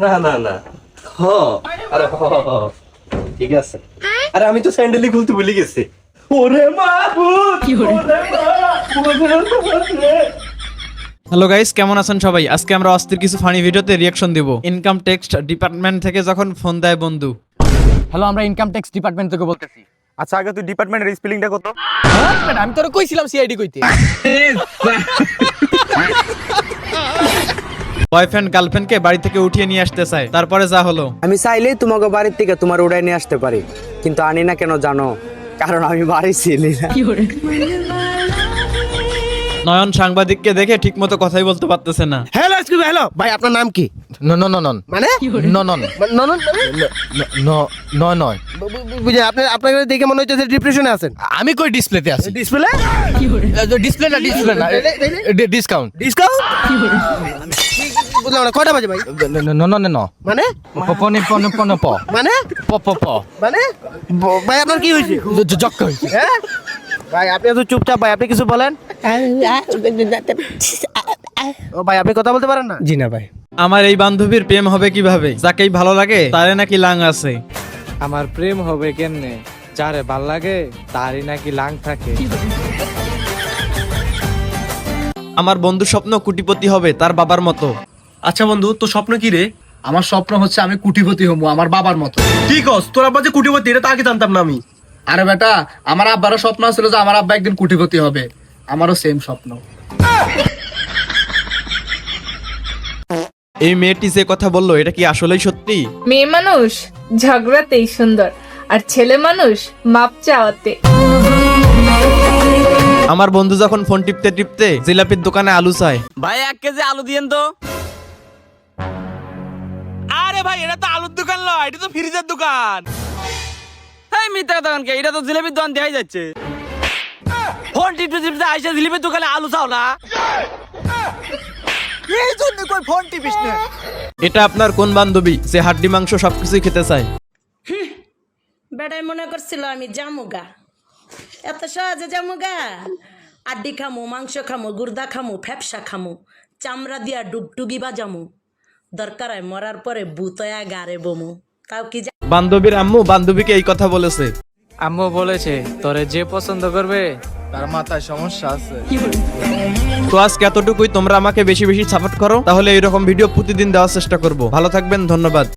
না না না, হ আরে হ হ, হ। ঠিক আছে। আরে আমি তো স্যান্ডেলই খুলতে ভুলে গেছি। ওরে মাবুদ, ওরে মাবুদ। হ্যালো গাইস, কেমন আছেন সবাই? আজকে আমরা অস্থির কিছু ফানি ভিডিওতে রিয়াকশন দিব। ইনকাম ট্যাক্স ডিপার্টমেন্ট থেকে যখন ফোন দেয় বন্ধু। হ্যালো, আমরা ইনকাম ট্যাক্স ডিপার্টমেন্ট থেকে বলতেছি। আচ্ছা, আগে তুই ডিপার্টমেন্টের স্পেলিংটা কত? আমি তোরা কইছিলাম সিআইডি কইতে। বয়ফ্রেন্ড গার্লফ্রেন্ডকে বাড়ি থেকে উঠিয়ে নিয়ে আসতে চায়, তারপরে যা হলো। আমি চাইলেই তোমাকে বাড়ির থেকে তোমার উড়াই নিয়ে আসতে পারি, কিন্তু আনি না কেন জানো? কারণ আমি বাড়ি ছিলি না। নয়ন সাংবাদিককে দেখে ঠিকমতো কথাই বলতে পারতেছে না। হ্যালো, এক্সকিউজ মি, হ্যালো ভাই, আপনার নাম কি? নন মানে নন ননন নয় বুঝে আপনাকে দেখে মনে হচ্ছে ডিপ্রেশনে আছেন। আমি কই ডিসপ্লেতে আছি। ডিসপ্লে ডিসপ্লে না ডিসকাউন্ট ডিসকাউন্ট বুঝলাম না, কয়টা বাজে ভাই? ন মানে পনে পনে পনে প মানে প প প মানে ভাই আপনার কি হয়েছে? জক্ক হইছে। হ্যাঁ ভাই, আপনি তো চুপচাপ, ভাই আপনি কিছু বলেন। ও ভাই, আপনি কথা বলতে পারেন না? জি না ভাই। আমার এই বান্ধবীর প্রেম হবে কিভাবে? যাকেই ভালো লাগে তারে নাকি লাং আছে। আমার প্রেম হবে কেমনে? যারে ভাল লাগে তারই নাকি লাং থাকে। আমার বন্ধুর স্বপ্ন কোটিপতি হবে তার বাবার মতো। আচ্ছা বন্ধু, তোর স্বপ্ন কি রে? আমার স্বপ্ন হচ্ছে আমি কোটিপতি হবো আমার বাবার মতো। ঠিক আছে, তোর আব্বা যে কোটিপতি, এটা তো আগে জানতাম না আমি। আরে বেটা, আমার আব্বারও স্বপ্ন ছিল যে আমার আব্বা একদিন কোটিপতি হবে। আমারও সেম স্বপ্ন। এই মেয়েটি যে কথা বললো এটা কি আসলেই সত্যি? মেয়ে মানুষ ঝগড়াতেই সুন্দর, আর ছেলে মানুষ মাপ চাওয়াতে। আমার বন্ধু যখন ফোন টিপতে টিপতে জিলাপির দোকানে আলু চায়। ভাই 1 কেজি আলু দিয়েন তো। আরে ভাই, এটা তো আলুর দোকান নয়, এটা তো ফ্রিজের দোকান। এই মিত্রা দোকান কে? এটা তো জিলিপির দোকান দেখাই যাচ্ছে। ফোন টিপতে টিপতে আইসা জিলিপির দোকানে আলু চাও না? এই জন্য কই ফোন টিপিস না। এটা আপনার কোন বান্ধবী যে হাড্ডি মাংস সবকিছুই খেতে চায়? বেড়াই মনে করছিল আমি জামুগা, এত সহজে জামুগা? আড্ডি খামু, মাংস খামু, গুর্দা খামু, ফ্যাপসা খামু, চামড়া দিয়া ডুগডুগি বাজামু, দরকার হয় মরার পরে বুতয়া গারে বমু। তাও কি বান্ধবীর আম্মু বান্ধবীকে এই কথা বলেছে। আম্মু বলেছে তোরে যে পছন্দ করবে তার মাথায় সমস্যা আছে। তো আজকে এতটুকুই। তোমরা আমাকে বেশি বেশি সাপোর্ট করো, তাহলে এরকম ভিডিও প্রতিদিন দেওয়ার চেষ্টা করব। ভালো থাকবেন, ধন্যবাদ।